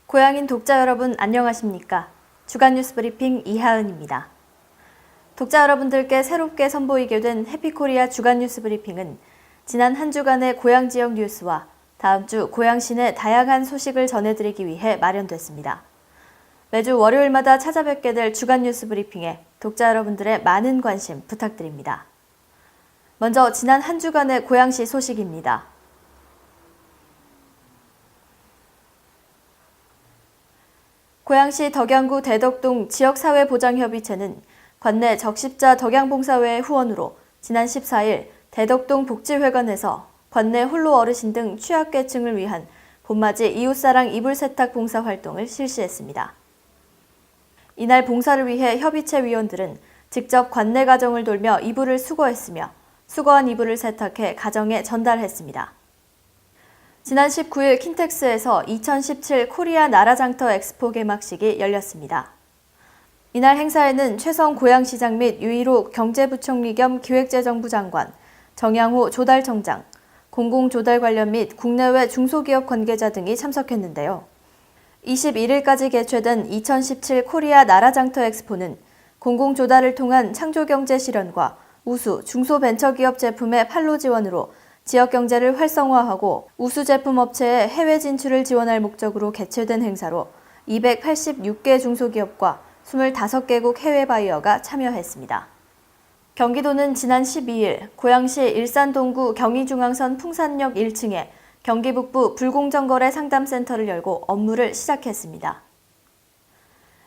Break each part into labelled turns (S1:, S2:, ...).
S1: 고향인 독자 여러분 안녕하십니까? 주간 뉴스 브리핑 이하은입니다. 독자 여러분들께 새롭게 선보이게 된 해피코리아 주간 뉴스 브리핑은 지난 한 주간의 고향 지역 뉴스와 다음 주 고향 시내 다양한 소식을 전해드리기 위해 마련됐습니다. 매주 월요일마다 찾아뵙게 될 주간 뉴스 브리핑에 독자 여러분들의 많은 관심 부탁드립니다. 먼저 지난 한 주간의 고향시 소식입니다. 고향시 덕양구 대덕동 지역사회보장협의체는 관내 적십자 덕양봉사회의 후원으로 지난 14일 대덕동 복지회관에서 관내 홀로 어르신 등 취약계층을 위한 봄맞이 이웃사랑 이불세탁 봉사활동을 실시했습니다. 이날 봉사를 위해 협의체 위원들은 직접 관내 가정을 돌며 이불을 수거했으며 수거한 이불을 세탁해 가정에 전달했습니다. 지난 19일 킨텍스에서 2017 코리아 나라장터 엑스포 개막식이 열렸습니다. 이날 행사에는 최성 고양시장 및 유일호 경제부총리 겸 기획재정부 장관, 정양호 조달청장, 공공조달 관련 및 국내외 중소기업 관계자 등이 참석했는데요. 21일까지 개최된 2017 코리아 나라장터 엑스포는 공공조달을 통한 창조경제 실현과 우수 중소벤처기업 제품의 판로 지원으로 지역 경제를 활성화하고 우수 제품 업체의 해외 진출을 지원할 목적으로 개최된 행사로 286개 중소기업과 25개국 해외 바이어가 참여했습니다. 경기도는 지난 12일 고양시 일산동구 경의중앙선 풍산역 1층에 경기북부 불공정거래 상담센터를 열고 업무를 시작했습니다.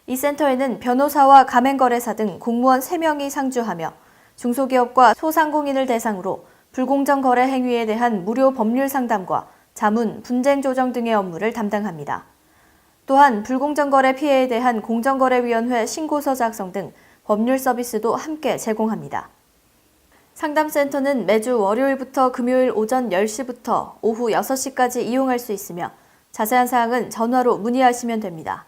S1: 이 센터에는 변호사와 가맹거래사 등 공무원 3명이 상주하며 중소기업과 소상공인을 대상으로 불공정 거래 행위에 대한 무료 법률 상담과 자문, 분쟁 조정 등의 업무를 담당합니다. 또한 불공정 거래 피해에 대한 공정거래위원회 신고서 작성 등 법률 서비스도 함께 제공합니다. 상담센터는 매주 월요일부터 금요일 오전 10시부터 오후 6시까지 이용할 수 있으며 자세한 사항은 전화로 문의하시면 됩니다.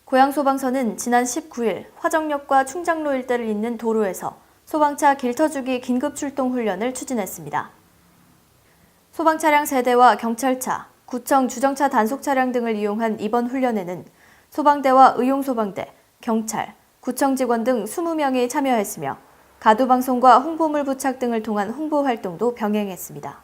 S1: 고양소방서는 지난 19일 화정역과 충장로 일대를 잇는 도로에서 소방차 길터주기 긴급출동 훈련을 추진했습니다. 소방차량 3대와 경찰차, 구청 주정차 단속차량 등을 이용한 이번 훈련에는 소방대와 의용소방대, 경찰, 구청 직원 등 20명이 참여했으며 가두방송과 홍보물 부착 등을 통한 홍보활동도 병행했습니다.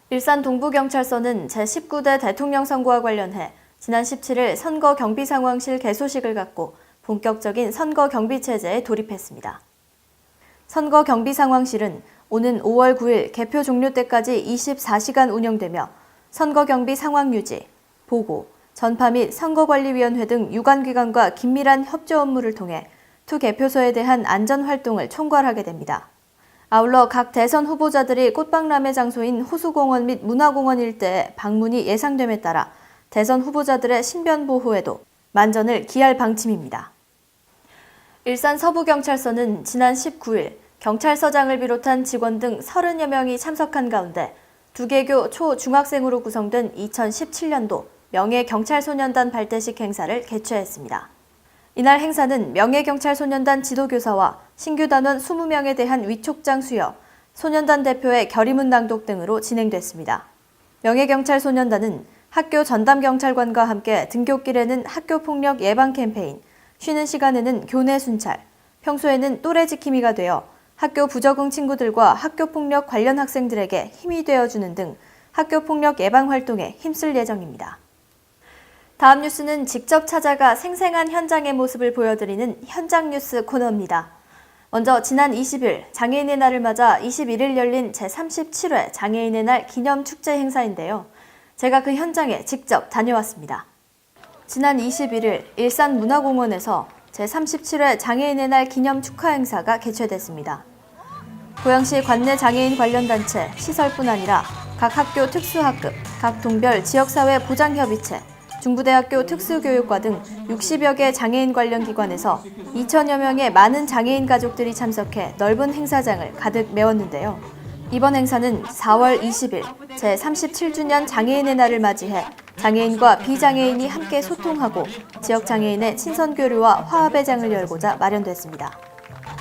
S1: 일산 동부경찰서는 제19대 대통령 선거와 관련해 지난 17일 선거경비상황실 개소식을 갖고 본격적인 선거경비체제에 돌입했습니다. 선거경비상황실은 오는 5월 9일 개표 종료 때까지 24시간 운영되며 선거경비 상황 유지, 보고, 전파 및 선거관리위원회 등 유관기관과 긴밀한 협조 업무를 통해 투 개표소에 대한 안전활동을 총괄하게 됩니다. 아울러 각 대선 후보자들이 꽃박람회 장소인 호수공원 및 문화공원 일대에 방문이 예상됨에 따라 대선 후보자들의 신변 보호에도 만전을 기할 방침입니다. 일산 서부경찰서는 지난 19일 경찰서장을 비롯한 직원 등 30여 명이 참석한 가운데 두개교 초-중학생으로 구성된 2017년도 명예경찰소년단 발대식 행사를 개최했습니다. 이날 행사는 명예경찰소년단 지도교사와 신규 단원 20명에 대한 위촉장 수여, 소년단 대표의 결의문 낭독 등으로 진행됐습니다. 명예경찰소년단은 학교 전담경찰관과 함께 등굣길에는 학교폭력 예방 캠페인, 쉬는 시간에는 교내 순찰, 평소에는 또래 지킴이가 되어 학교 부적응 친구들과 학교폭력 관련 학생들에게 힘이 되어주는 등 학교폭력 예방 활동에 힘쓸 예정입니다. 다음 뉴스는 직접 찾아가 생생한 현장의 모습을 보여드리는 현장 뉴스 코너입니다. 먼저 지난 20일 장애인의 날을 맞아 21일 열린 제37회 장애인의 날 기념축제 행사인데요. 제가 그 현장에 직접 다녀왔습니다. 지난 21일 일산문화공원에서 제37회 장애인의 날 기념 축하 행사가 개최됐습니다. 고양시 관내 장애인 관련 단체, 시설뿐 아니라 각 학교 특수학급, 각 동별 지역사회 보장협의체, 중부대학교 특수교육과 등 60여 개 장애인 관련 기관에서 2천여 명의 많은 장애인 가족들이 참석해 넓은 행사장을 가득 메웠는데요. 이번 행사는 4월 20일 제37주년 장애인의 날을 맞이해 장애인과 비장애인이 함께 소통하고 지역 장애인의 친선교류와 화합의 장을 열고자 마련됐습니다.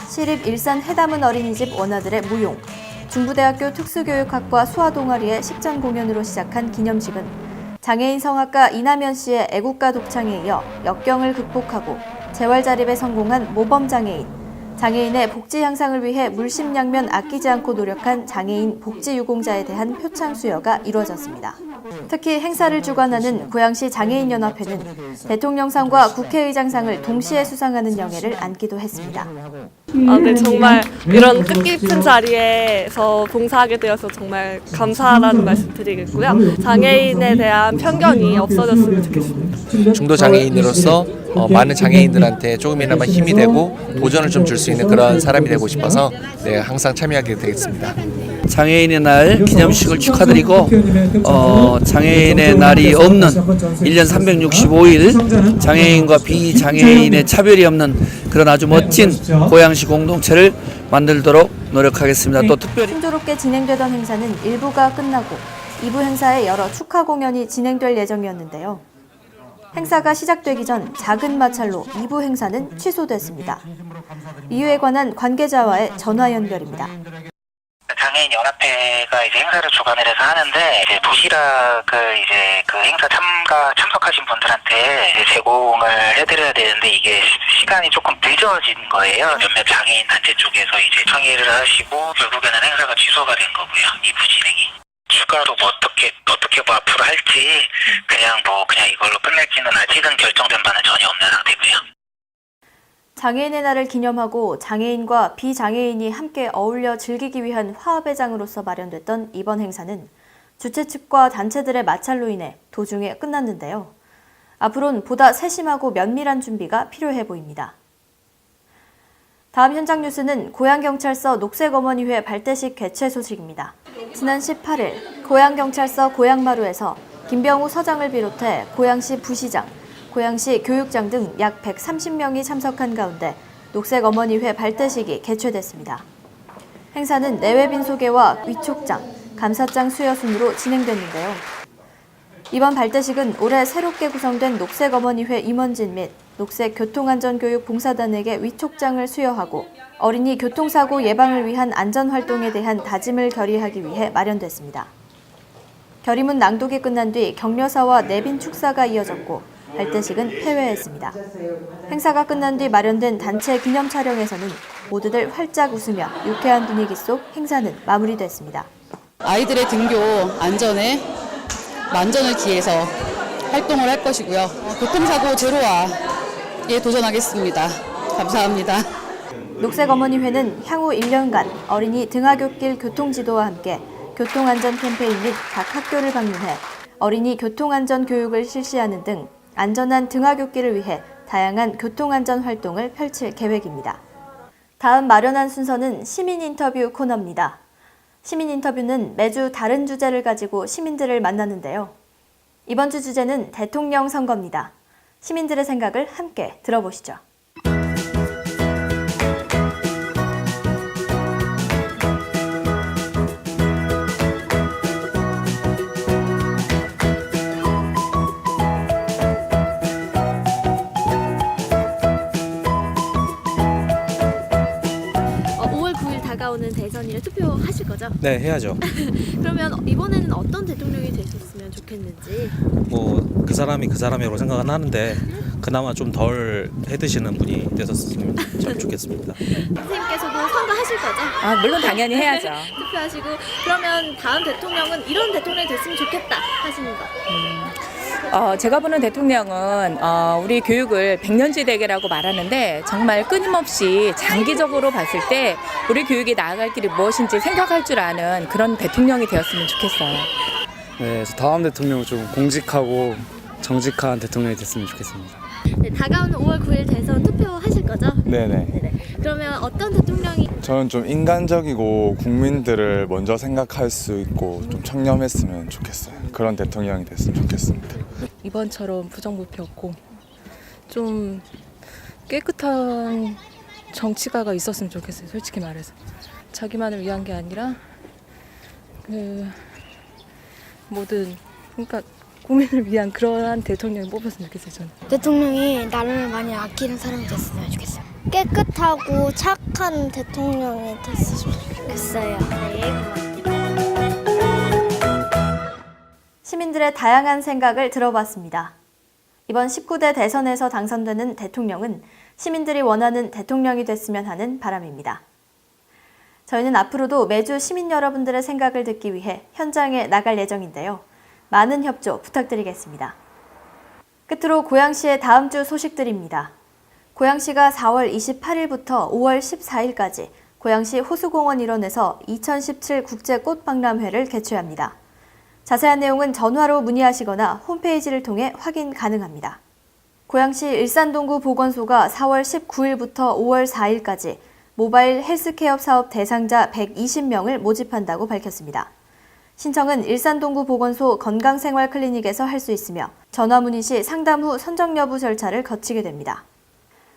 S1: 시립 일산 해담은 어린이집 원아들의 무용, 중부대학교 특수교육학과 수화동아리의 식전 공연으로 시작한 기념식은 장애인 성악가 이남현 씨의 애국가 독창에 이어 역경을 극복하고 재활 자립에 성공한 모범장애인, 장애인의 복지 향상을 위해 물심양면 아끼지 않고 노력한 장애인 복지유공자에 대한 표창 수여가 이루어졌습니다. 특히 행사를 주관하는 고양시 장애인연합회는 대통령상과 국회의장상을 동시에 수상하는 영예를 안기도 했습니다.
S2: 네, 정말 이런 뜻깊은 자리에서 봉사하게 되어서 정말 감사하다는 말씀 드리겠고요. 장애인에 대한 편견이 없어졌으면 좋겠습니다.
S3: 중도 장애인으로서 많은 장애인들한테 조금이나마 힘이 되고 도전을 좀 줄 수 있는 그런 사람이 되고 싶어서 항상 참여하게 되겠습니다.
S4: 장애인의 날 기념식을 축하드리고 장애인의 날이 없는 1년 365일 장애인과 비장애인의 차별이 없는 그런 아주 멋진 고양시 공동체를 만들도록 노력하겠습니다. 또 특별히
S1: 순조롭게 진행되던 행사는 1부가 끝나고 2부 행사에 여러 축하 공연이 진행될 예정이었는데요. 행사가 시작되기 전 작은 마찰로 2부 행사는 취소됐습니다. 이유에 관한 관계자와의 전화 연결입니다.
S5: 장애인 연합회가 이제 행사를 주관을 해서 하는데 이제 도시락을 이제 그 행사 참석하신 분들한테 이제 제공을 해드려야 되는데 이게 시간이 조금 늦어진 거예요. 몇몇 장애인 단체 쪽에서 이제 청의를 하시고 결국에는 행사가 취소가 된 거고요. 2부 진행이. 추가로 뭐 어떻게 앞으로 할지 그냥 이걸로 끝낼지는 아직은 결정된 바는 전혀 없는 상태고요.
S1: 장애인의 날을 기념하고 장애인과 비장애인이 함께 어울려 즐기기 위한 화합의 장으로서 마련됐던 이번 행사는 주최 측과 단체들의 마찰로 인해 도중에 끝났는데요. 앞으로는 보다 세심하고 면밀한 준비가 필요해 보입니다. 다음 현장 뉴스는 고양경찰서 녹색어머니회 발대식 개최 소식입니다. 지난 18일 고양경찰서 고양마루에서 김병우 서장을 비롯해 고양시 부시장, 고양시 교육장 등 약 130명이 참석한 가운데 녹색어머니회 발대식이 개최됐습니다. 행사는 내외빈 소개와 위촉장, 감사장 수여 순으로 진행됐는데요. 이번 발대식은 올해 새롭게 구성된 녹색어머니회 임원진 및 녹색교통안전교육 봉사단에게 위촉장을 수여하고 어린이 교통사고 예방을 위한 안전활동에 대한 다짐을 결의하기 위해 마련됐습니다. 결의문 낭독이 끝난 뒤 격려사와 내빈 축사가 이어졌고 발대식은 폐회했습니다. 행사가 끝난 뒤 마련된 단체 기념 촬영에서는 모두들 활짝 웃으며 유쾌한 분위기 속 행사는 마무리됐습니다.
S6: 아이들의 등교 안전에 만전을 기해서 활동을 할 것이고요. 교통사고 제로화에 도전하겠습니다. 감사합니다.
S1: 녹색어머니회는 향후 1년간 어린이 등하굣길 교통지도와 함께 교통안전 캠페인 및 각 학교를 방문해 어린이 교통안전 교육을 실시하는 등 안전한 등하굣길을 위해 다양한 교통안전 활동을 펼칠 계획입니다. 다음 마련한 순서는 시민 인터뷰 코너입니다. 시민 인터뷰는 매주 다른 주제를 가지고 시민들을 만나는데요. 이번 주 주제는 대통령 선거입니다. 시민들의 생각을 함께 들어보시죠.
S7: 다가오는 대선이라 투표하실 거죠?
S8: 네, 해야죠.
S7: 그러면 이번에는 어떤 대통령이 되셨으면 좋겠는지?
S8: 그 사람이 그 사람이라고 생각은 하는데 그나마 좀 덜 해드시는 분이 되셨으면 참 좋겠습니다.
S7: 선생님께서도 선거하실 거죠?
S9: 물론 당연히 해야죠.
S7: 투표하시고 그러면 다음 대통령은 이런 대통령이 됐으면 좋겠다 하시는 거?
S9: 제가 보는 대통령은 우리 교육을 백년지대계라고 말하는데 정말 끊임없이 장기적으로 봤을 때 우리 교육이 나아갈 길이 무엇인지 생각할 줄 아는 그런 대통령이 되었으면 좋겠어요.
S10: 네, 그래서 다음 대통령은 좀 공직하고 정직한 대통령이 됐으면 좋겠습니다.
S7: 네, 다가오는 5월 9일 대선 투표하실 거죠?
S11: 네네.
S7: 그러면 어떤 대통령이?
S11: 저는 좀 인간적이고 국민들을 먼저 생각할 수 있고 좀 청렴했으면 좋겠어요. 그런 대통령이 됐으면 좋겠습니다.
S12: 이번처럼 부정부패였고 좀 깨끗한 정치가가 있었으면 좋겠어요. 솔직히 말해서 자기만을 위한 게 아니라 그러니까 국민을 위한 그러한 대통령을 뽑았으면 좋겠어요. 저는
S13: 대통령이 나를 많이 아끼는 사람이 됐으면 좋겠어요. 깨끗하고 착한 대통령이 됐으면 좋겠어요. 네.
S1: 시민들의 다양한 생각을 들어봤습니다. 이번 19대 대선에서 당선되는 대통령은 시민들이 원하는 대통령이 됐으면 하는 바람입니다. 저희는 앞으로도 매주 시민 여러분들의 생각을 듣기 위해 현장에 나갈 예정인데요. 많은 협조 부탁드리겠습니다. 끝으로 고양시의 다음 주 소식들입니다. 고양시가 4월 28일부터 5월 14일까지 고양시 호수공원 일원에서 2017 국제꽃박람회를 개최합니다. 자세한 내용은 전화로 문의하시거나 홈페이지를 통해 확인 가능합니다. 고양시 일산동구 보건소가 4월 19일부터 5월 4일까지 모바일 헬스케어 사업 대상자 120명을 모집한다고 밝혔습니다. 신청은 일산동구 보건소 건강생활클리닉에서 할 수 있으며 전화 문의 시 상담 후 선정 여부 절차를 거치게 됩니다.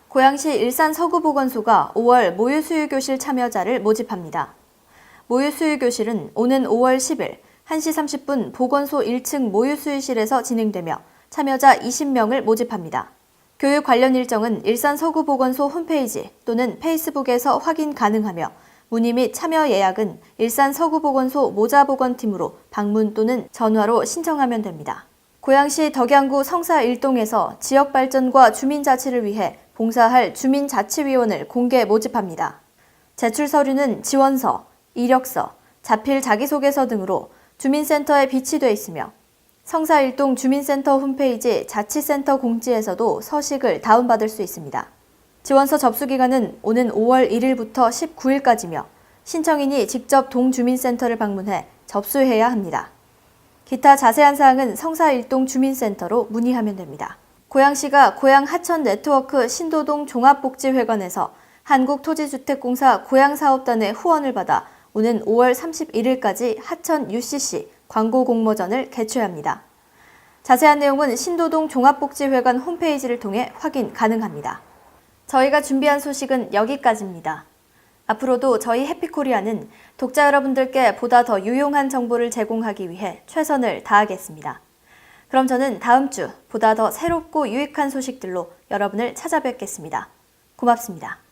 S1: 고양시 일산서구보건소가 5월 모유수유교실 참여자를 모집합니다. 모유수유교실은 오는 5월 10일 1시 30분 보건소 1층 모유수유실에서 진행되며 참여자 20명을 모집합니다. 교육 관련 일정은 일산서구보건소 홈페이지 또는 페이스북에서 확인 가능하며 문의 및 참여 예약은 일산서구보건소 모자보건팀으로 방문 또는 전화로 신청하면 됩니다. 고양시 덕양구 성사 1동에서 지역발전과 주민자치를 위해 봉사할 주민자치위원을 공개 모집합니다. 제출 서류는 지원서, 이력서, 자필 자기소개서 등으로 주민센터에 비치돼 있으며 성사 1동 주민센터 홈페이지 자치센터 공지에서도 서식을 다운받을 수 있습니다. 지원서 접수 기간은 오는 5월 1일부터 19일까지며 신청인이 직접 동주민센터를 방문해 접수해야 합니다. 기타 자세한 사항은 성사 1동 주민센터로 문의하면 됩니다. 고양시가 고양 하천 네트워크 신도동 종합복지회관에서 한국토지주택공사 고양사업단의 후원을 받아 오는 5월 31일까지 하천 UCC 광고 공모전을 개최합니다. 자세한 내용은 신도동 종합복지회관 홈페이지를 통해 확인 가능합니다. 저희가 준비한 소식은 여기까지입니다. 앞으로도 저희 해피코리아는 독자 여러분들께 보다 더 유용한 정보를 제공하기 위해 최선을 다하겠습니다. 그럼 저는 다음 주 보다 더 새롭고 유익한 소식들로 여러분을 찾아뵙겠습니다. 고맙습니다.